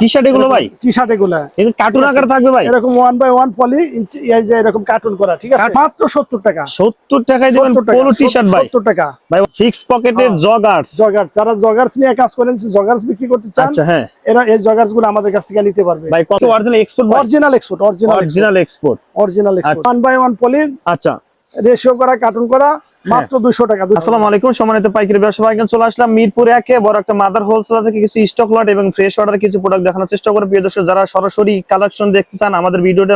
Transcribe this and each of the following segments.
T-shirt এগুলো ভাই, T-shirt এগুলা এগুলো কার্টুন আকারে থাকবে ভাই, এরকম 1 বাই 1 পলি এই যে এরকম কার্টুন করা, ঠিক আছে, মাত্র 70 টাকা। 70 টাকায় দিবেন পোলো টি-শার্ট ভাই, 70 টাকা ভাই 6 পকেটের জগার্স। যারা জগার্স নিয়ে কাজ করেন, জগার্স বিক্রি করতে চান, আচ্ছা হ্যাঁ, এরা এই জগার্স গুলো আমাদের কাছ থেকে নিতে পারবে ভাই। কত অরিজিনাল এক্সপোর্ট ভাই? Original export, original export. 1 by 1 poly, আচ্ছা, রেশিও করা, কার্টুন করা, মাত্র 200 টাকা। আসসালামু আলাইকুম সম্মানিত পাইকারি ব্যবসায়ী ভাইগণ, চলে আসলাম মিরপুর 1 বড় একটা মাদার হোলসেলার থেকে কিছু স্টক লট এবং ফ্রেশ অর্ডার কিছু প্রোডাক্ট দেখানোর চেষ্টা করব। প্রিয় দর্শক, যারা সরাসরি কালেকশন দেখতে চান আমাদের ভিডিওটা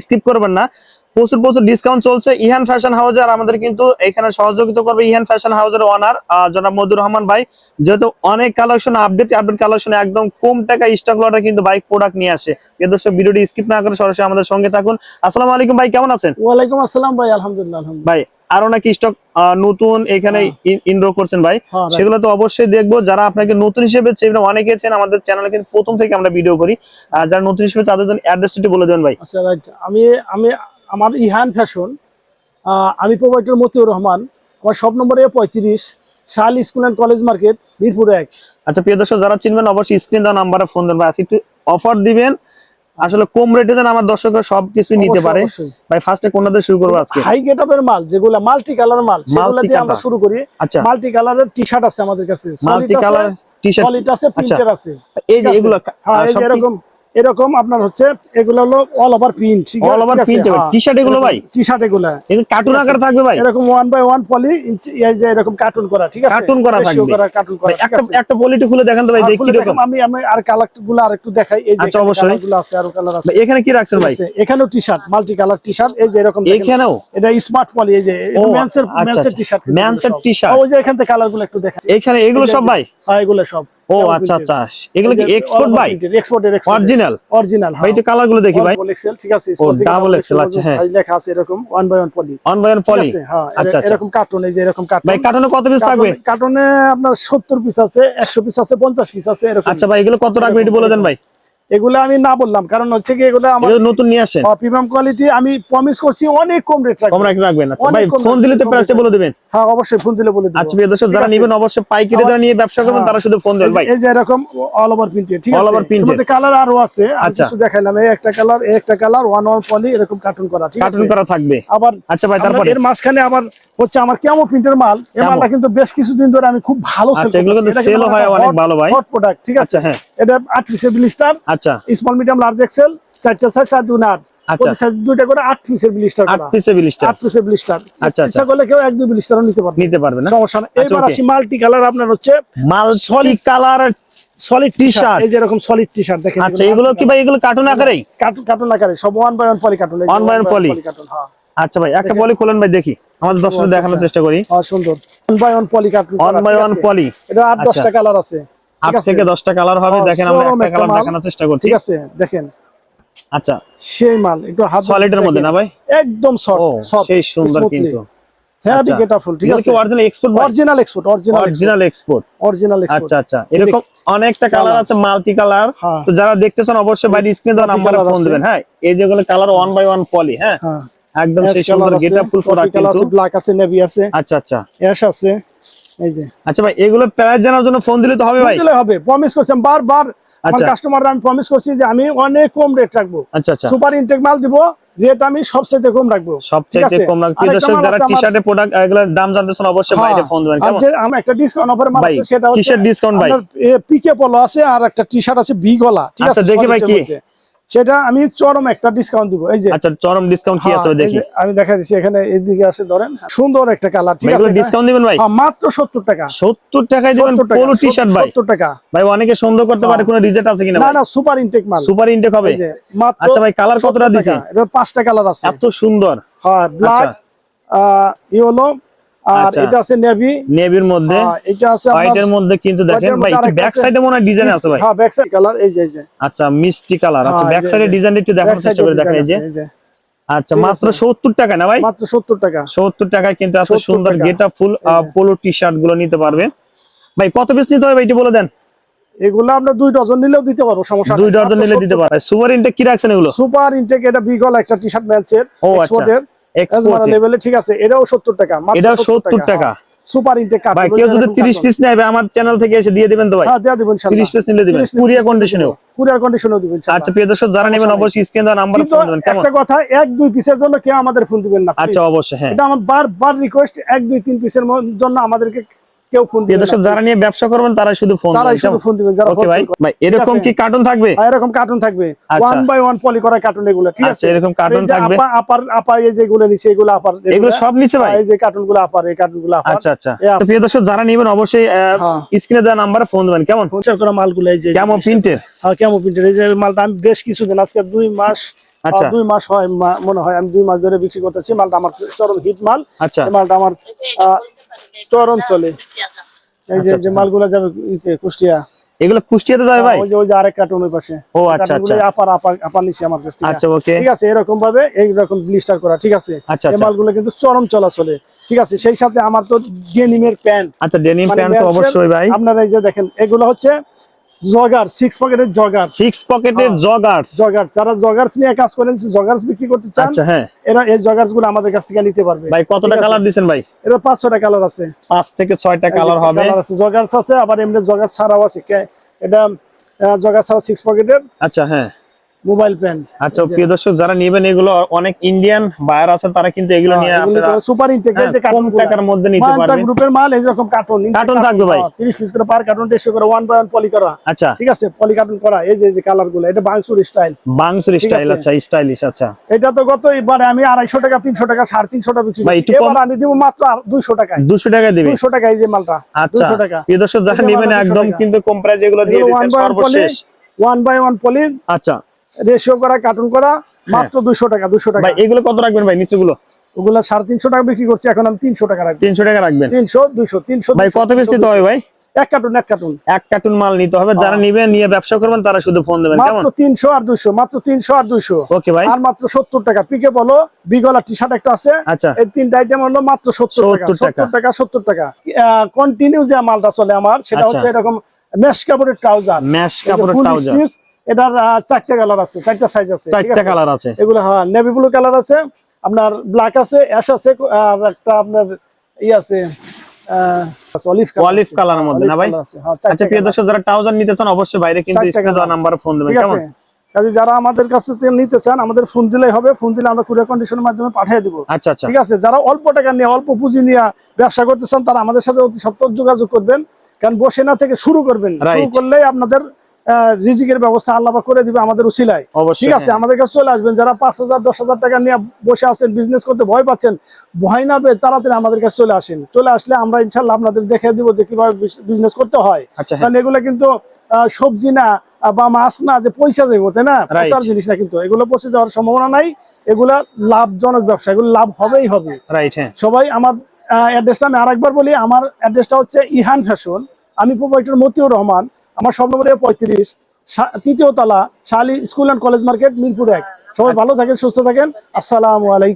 স্কিপ করবেন না। প্রচুর ডিসকাউন্ট চলছে ইহান ফ্যাশন হাউসে, আর আমাদের কিন্তু এখানে সহযোগিতা করবে ইহান ফ্যাশন হাউসের ওনার জনাব মতিউর রহমান ভাই। যেহেতু অনেক কালেকশন আপডেট কালেকশন একদম কম টাকা স্টক লটে কিন্তু বাইক প্রোডাক্ট নিয়ে আসে। প্রিয় দর্শক, ভিডিওটি স্কিপ না করে সরাসরি আমাদের সঙ্গে থাকুন। আসসালামু আলাইকুম ভাই, কেমন আছেন? ওয়ালাইকুম আসসালাম ভাই, আলহামদুলিল্লাহ। ভাই আরো নাকি স্টক নতুন এখানে ইনরো করছেন ভাই, সেগুলো তো অবশ্যই দেখবো। যারা আপনাকে নতুন হিসেবে অনেকে আছেন আমাদের চ্যানেলে কিন্তু প্রথম থেকে আমরা ভিডিও করি, যারা নতুন হিসেবে তাদের জন্য অ্যাড্রেসটি বলে দেন ভাই। আচ্ছা রাইট, আমি আমার ইহান ফ্যাশন, আমি প্রোভাইডার মতিউর রহমান। আমার শপ নম্বর 35 শাল school and college market, Mirpur 1। আচ্ছা প্রিয় দর্শক, যারা চিনবেন অবশ্যই স্ক্রিন দেওয়া নাম্বারে ফোন দেন ভাই। আজকে একটু অফার দিবেন, আসলে কম রেটে দেন, আমার দর্শকরা সবকিছু নিতে পারে। ভাই ফার্স্টে কোনটা দিয়ে শুরু করব আজকে? হাই গেটআপের মাল, যেগুলো মাল্টি কালার মাল, সেগুলো দিয়ে আমরা শুরু করি। আচ্ছা, মাল্টি কালারের টি-শার্ট আছে আমাদের কাছে, মাল্টি কালার টি-শার্ট, সলিড আছে, প্রিন্টের আছে। এই যে এগুলো এরকম আপনার হচ্ছে, এগুলো হলো all over print, all over print T-shirt এগুলো ভাই, টি-শার্ট এগুলো কার্টুন আকারে থাকবে ভাই, এরকম 1 বাই 1 পলি এই যে এরকম কার্টুন করা, ঠিক আছে, কার্টুন করা থাকবে। কার্টুন করা একটা পলিটি খুলে দেখান তো ভাই, দেখি এরকম। আমি আর কালারগুলো আরেকটু দেখাই। এই যে কালারগুলো আছে, আর কালার আছে। এখানে কি রাখছেন ভাই? এখানেও টি-শার্ট, মাল্টি কালার টি-শার্ট, এই যে এরকম। এখানেও এটা স্মার্ট পলি, এই যে মেন্সের টি-শার্ট, মেন্সের টি-শার্ট। ওই যে এখান থেকে কালারগুলো একটু দেখাই। এখানে এগুলো সব ভাই? হ্যাঁ, এগুলো সব। ও আচ্ছা আচ্ছা, এগুলো কি এক্সপোর্ট ভাই? এক্সপোর্টের অরিজিনাল ভাই। একটু কালার গুলো দেখি ভাই। ডাবল এক্সেল, ঠিক আছে, ও ডাবল এক্সেল, আচ্ছা হ্যাঁ, সাইজ লেখা আছে এরকম 1 বাই 1 পলি, 1 বাই 1 পলি। হ্যাঁ, আচ্ছা এরকম কার্টুন, এই যে এরকম কার্টুন। ভাই কার্টুনে কত পিস থাকবে? কার্টুনে আপনার 70 পিস আছে, 100 পিস আছে, 50 পিস আছে এরকম। আচ্ছা ভাই, এগুলো কত রাখবে একটু বলে দেন ভাই। এগুলো আমি না বললাম, কারণ হচ্ছে কি এগুলো আমার নতুন নিয়ে আসেন, প্রিমিয়াম কোয়ালিটি। আমি প্রমিস করছি অনেক কম রেট রাখবেন। আচ্ছা ভাই, ফোন দিলে তো প্রাইসটা বলে দিবেন। হ্যাঁ অবশ্যই, ফোন দিলে বলে দেব। আচ্ছা প্রিয় দর্শক, যারা নেবেন অবশ্যই পাইকারি দামে নিয়ে ব্যবসা করবেন, তারা শুধু ফোন দেবেন ভাই। এই যে এরকম অল ওভার প্রিন্টেড, ঠিক আছে, অল ওভার প্রিন্টেড, মধ্যে কালার আরো আছে। আমি কিছু দেখাইলাম, এই একটা কালার, এই একটা কালার, 1 1 পলি, এরকম কার্টুন করা, ঠিক আছে, কার্টুন করা থাকবে আবার। আচ্ছা ভাই, তারপরে এর মাঝখানে আবার হচ্ছে আমার কেমন প্রিন্টের মাল। এই মালটা কিন্তু বেশ কিছুদিন ধরে আমি খুব ভালো সেল করছি। এগুলো কিন্তু সেল হয় অনেক ভালো ভাই, হট প্রোডাক্ট, ঠিক আছে। হ্যাঁ, এটা 8 পিসের ব্লিস্টার, আচ্ছা, স্মল মিডিয়াম লার্জ এক্সেল, 4টা সাইজ, 4 2 8, প্রতি সাইজ 2টা করে 8 পিসের ব্লিস্টার করা, 8 পিসের ব্লিস্টার, 8 পিসের ব্লিস্টার। আচ্ছা, ইচ্ছা করলে কেউ 1 2 ব্লিস্টারও নিতে পারবে না, সমস্যা না। এবার আসি মাল্টি কালার, আপনার হচ্ছে মাল্টি কালার সলিড টি-শার্ট, এই যে এরকম সলিড টি-শার্ট দেখেন। আচ্ছা, এগুলো কি ভাই, এগুলো কার্টুন আকারেই? কার্টুন আকারে সব 1 by 1 poly cartoon, 1 by 1 poly cartoon. হ্যাঁ আচ্ছা ভাই, একটা পলি খুলেন ভাই, দেখি আমাদের দর্শকদের দেখানোর চেষ্টা করি। হ্যাঁ সুন্দর, 1 বাই 1 পলি কার্টুন, 1 বাই 1 পলি। এটা 8 10টা কালার আছে, 8 থেকে 10টা কালার হবে। দেখেন আমরা একটা কালার দেখানোর চেষ্টা করছি, ঠিক আছে, দেখেন। আচ্ছা, সেই মাল একটু হাত সলিডের মধ্যে না ভাই, একদম সফট, সেই সুন্দর কিন্তু। হেভি গেটআপফুল, ঠিক আছে, original export, original export, original export. আচ্ছা আচ্ছা, এরকম অনেকটা কালার আছে, মাল্টি কালার। তো যারা দেখতেছেন অবশ্যই ভাই স্ক্রিনে দেওয়া নম্বরে ফোন দিবেন। হ্যাঁ, এই যেগুলো কালার 1 বাই 1 পলি, হ্যাঁ একদম সেই সুন্দর গেটআপফুল প্রোডাক্ট কিন্তু। ব্ল্যাক আছে, নেভি আছে, আচ্ছা আচ্ছা, অ্যাশ আছে, এই যে। আচ্ছা ভাই, এগুলো প্রাইস জানার জন্য ফোন দিলে তো হবে ভাই? দিলে হবে, প্রমিস করছি বারবার আমার কাস্টমাররা, আমি প্রমিস করছি যে আমি অনেক কম রেট রাখবো। আচ্ছা আচ্ছা, সুপার ইনটেক মাল দিব, রেট আমি সবচেয়ে কম রাখবো, সবচেয়ে কম রাখবো। দর্শক যারা টি-শার্টের প্রোডাক্ট এগুলোর দাম জানতে চান অবশ্যই ভাইকে ফোন দিবেন। কেমন? আমি একটা ডিসকাউন্ট অফার মাল আছে, সেটা হচ্ছে কিসের ডিসকাউন্ট ভাই? পিকে পলো আছে, আর একটা টি-শার্ট আছে ভি গলা, ঠিক আছে। আচ্ছা দেখি ভাই, কি সেটা আমি চরম একটা ডিসকাউন্ট দিব। এই যে আচ্ছা, চরম ডিসকাউন্ট কি আছে দেখি, আমি দেখা দিচ্ছি এখানে, এইদিকে আছে, ধরেন সুন্দর একটা কালার, ঠিক আছে। ডিসকাউন্ট দিবেন ভাই? হ্যাঁ মাত্র 70 টাকা। 70 টাকায় দিবেন পোলো টি-শার্ট ভাই? 70 টাকা ভাই, অনেকে সন্দেহ করতে পারে কোনো রিজেক্ট আছে কিনা। না না, সুপার ইনটেক মাল, সুপার ইনটেক হবে। আচ্ছা ভাই, কালার কতটা দিছেন? এটা 5টা কালার আছে, এত সুন্দর। হ্যাঁ, ব্ল্যাক, ইয়েলো, আর এটা আছে নেভির মধ্যে, এটা আছে হোয়াইটের মধ্যে কিন্তু দেখেন ভাই, একটু ব্যাক সাইডে মনে হয় ডিজাইন আছে ভাই। হ্যাঁ, ব্যাক সাইড কালার, এই যে। আচ্ছা, মিষ্টি কালার। আচ্ছা, ব্যাক সাইডে ডিজাইনটা একটু দেখানোর চেষ্টা করে দেখেন, এই যে। আচ্ছা, মাত্র 70 টাকা না ভাই? মাত্র 70 টাকা। 70 টাকায় কিন্তু এত সুন্দর গেটআপফুল পোলো টি-শার্ট গুলো নিতে পারবেন ভাই। কত পিস নিতে হবে এটি বলে দেন। এগুলো আমরা 2 ডজন নিলেও দিতে পারবো, সমস্যা নেই। 2 ডজন নিলে দিতে পারবে। সুপার ইনটেক কি রাখছেন এগুলো? সুপার ইনটেক, এটা বিগল একটা টি-শার্ট ম্যাচের, এক্সপোর্টের, এক্সপোর্ট লেভেলে, ঠিক আছে। এটাও 70 টাকা, মাত্র এটাও 70 টাকা। Super intake cartoon. ভাই কেউ যদি 30 পিস নেয় ভাই আমার চ্যানেল থেকে এসে দিয়ে দিবেন তো ভাই? হ্যাঁ দিয়ে দেব ইনশাআল্লাহ। 30 পিস নিলে দিবেন কুরিয়ার কন্ডিশনেও? কুরিয়ার কন্ডিশনেও দিব ইনশাআল্লাহ। আচ্ছা প্রিয় দর্শক যারা নেবেন অবশ্যই স্ক্রিন দেওয়া নাম্বারে কিন্তু ফোন দিবেন। কেমন? একটা কথা, 1-2 পিসের জন্য কেউ আমাদের ফোন দিবেন না। আচ্ছা অবশ্যই, হ্যাঁ এটা আমার বারবার রিকোয়েস্ট, 1-2-3 পিসের জন্য আমাদেরকে কেউ ফোন প্রিয় দিবেন দর্শক না। যারা নিয়ে ব্যবসা করবেন তারা শুধু ফোন তারাই দিবেন। শুধু ফোন দিবেন যারা ওকে ভাই। হোলসেল। ভাই এরকম কি কার্টুন থাকবে? এরকম কার্টুন থাকবে, আচ্ছা। 1 বাই 1 পলি করা কার্টুন এগুলো, ঠিক আছে? আচ্ছা, এরকম কার্টুন এই যে থাকবে। আপা এই যেগুলো নিচে এগুলো আপার, এগুলো সব নিচে ভাই? এই যে কার্টুনগুলো আপার, এই কার্টুনগুলো আপার। আচ্ছা আচ্ছা। তো প্রিয় দর্শক যারা নেবেন অবশ্যই স্ক্রিনে দেওয়া নাম্বারে ফোন দিবেন। কেমন? পঞ্চাশ করা মালগুলো এই যে কেমন প্রিন্টের? হ্যাঁ কেমন প্রিন্টের। এই যে মালটা আমি বেশ কিছুদিন, আজকে 2 মাস, আচ্ছা 2 মাস হয় মনে হয়, আমি 2 মাস ধরে বিক্রি করতেছি। মালটা আমার চরম হিট মাল। আচ্ছা এই মালটা আমার চরম চলে। এই যে মালগুলো যাবে কুষ্টিয়া, এগুলো কুষ্টিয়াতে যাবে ভাই? ওই যে আরেক কার্টুন ওই পাশে। ও আচ্ছা আচ্ছা আপার নিচে আমার কাছ থেকে। আচ্ছা ওকে ঠিক আছে, এরকম ভাবে এইরকম ব্লিস্টার করা, ঠিক আছে? আচ্ছা এই মালগুলো কিন্তু চরম চলাচলে, ঠিক আছে? সেই সাথে আমার তো ডেনিমের প্যান্ট। আচ্ছা ডেনিম প্যান্ট তো অবশ্যই ভাই। আপনারা এই যে দেখেন এগুলো হচ্ছে জগার, 6 পকেটের জগার। 6 পকেটের জগার্স। জগার্স, যারা জগার্স নিয়ে কাজ করেন, জগার্স বিক্রি করতে চান, আচ্ছা হ্যাঁ এরা এই জগার্স গুলো আমাদের কাছ থেকে নিতে পারবে। ভাই কতটা কালার দিবেন ভাই? এর 5-6টা কালার আছে, 5 থেকে 6টা কালার হবে। জগার্স আছে, আবার এমনি জগার্স ছাড়াও আছে। এটা জগার্স ছাড়া 6 পকেটের আচ্ছা হ্যাঁ মোবাইল প্যান্ট। আচ্ছা প্রিয় দর্শক যারা নেবেন এগুলো অনেক ইন্ডিয়ান বায়ার আছে, তারা কিন্তু এগুলো নিয়ে আপনারা সুপার ইনটেক এই যে কম টাকার মধ্যে নিতে পারবেন। গ্রুপের মাল এই রকম কার্টুন থাকবে ভাই? 30 পিস করে পার কার্টুন 150 করে 1 বাই 1 পলি করা। আচ্ছা ঠিক আছে, পলি কার্টুন করা। এই যে কালার গুলো, এটা বাংসুর স্টাইল। বাংসুর স্টাইল, আচ্ছা স্টাইলিশ। আচ্ছা এটা তো গত এবারে আমি 250 টাকা 300 টাকা 350 টাকা বিক্রি ভাই, করছি। একটু কম- এবার আমি দিব মাত্র 200 টাকায়। 200 টাকা দিবেন? 200 টাকা এই যে মালটা, আচ্ছা 200 টাকা। প্রিয় দর্শক যারা এই যে নেবেন মালটা 200 একদম টাকা। কিন্তু কম প্রাইসে এগুলো দিয়ে দিবেন সর্বশেষ। 1 বাই 1 পলি আচ্ছা রেশিও করা কার্টুন করা, মাত্র 200 টাকা। 200 টাকা। ভাই এগুলো কত রাখবেন ভাই নিচেগুলো? ওগুলা 350 টাকা বিক্রি করছি, এখন আমি 300 টাকা রাখবো। 300 টাকা রাখবেন? 300 200 300 ভাই কত পিস নিতে হবে ভাই? এক কার্টুন এক কার্টুন মাল নিতে হবে। যারা নিবেন নিয়ে ব্যবসা করবেন তারা শুধু ফোন দেবেন। কেমন? মাত্র 300 আর 200, মাত্র 300 আর 200। ওকে ভাই। আর মাত্র 70 টাকা। পিকে বলো বিগলা টি-শার্ট একটা আছে। আচ্ছা এই তিনটা আইটেম হলো মাত্র 70 টাকা। 70 টাকা 70 টাকা। কন্টিনিউ যে মালটা চলে আমার, সেটা হচ্ছে এরকম মেশ কাপড়ের ট্রাউজার। মেশ কাপড়ের ট্রাউজার। এটার 4টা কালার আছে, 4টা সাইজ আছে, ঠিক 4টা আছে? কালার আছে। এগুলো হ্যাঁ নেভি ব্লু কালার আছে, আপনার ব্ল্যাক আছে, অ্যাশ আছে, আর একটা আপনার আছে অলিভ কালারের মধ্যে না ভাই? আচ্ছা প্রিয় দর্শক যারা ট্রাউজার নিতে চান অবশ্যই বাইরে কিন্তু স্ক্রিনে দেওয়া নাম্বারে ফোন দেবেন। ঠিক কেমন? আছে, কাজে যারা আমাদের কাছ থেকে নিতে চান আমাদের ফোন দিলেই হবে। ফোন দিলে আমরা কুরিয়ার কন্ডিশনের মাধ্যমে পাঠিয়ে দিব। আচ্ছা আচ্ছা ঠিক আছে, যারা অল্প টাকা নিয়ে অল্প পুঁজি নিয়ে ব্যবসা করতে চান তারা আমাদের সাথে অতি সত্বর যোগাযোগ করবেন। কারণ বসে না থেকে শুরু করবেন, শুরু করলেই আপনাদের রিজিকের ব্যবস্থা আল্লাহ পাক করে দিবে আমাদের উসিলায়। ঠিক আছে, আমাদের কাছে চলে আসবেন। যারা 5000 10,000 টাকা নিয়ে বসে আছেন, বিজনেস করতে ভয় পাচ্ছেন, ভয় না পেয়ে তাড়াতাড়ি আমাদের কাছে চলে আসেন। চলে আসলে আমরা ইনশাল্লাহ আপনাদের দেখিয়ে দিব যে কিভাবে বিজনেস করতে হয়। কারণ এগুলো কিন্তু সবজি না বা মাছ না যে পয়সা যাবো, তাই না? পচার জিনিস না, কিন্তু এগুলো পচে যাওয়ার সম্ভাবনা নাই। এগুলা লাভজনক ব্যবসা, এগুলো লাভ হবেই হবে। সবাই আমার অ্যাড্রেসটা আমি আরেকবার বলি। আমার অ্যাড্রেসটা হচ্ছে ইহান ফ্যাশন। আমি প্রোপাইটার মতিউর রহমান। আমার সব নম্বরে 35, 3য় তলা, শালি school and college market, Mirpur 1। সবাই ভালো থাকেন, সুস্থ থাকেন। আসসালামু আলাইকুম।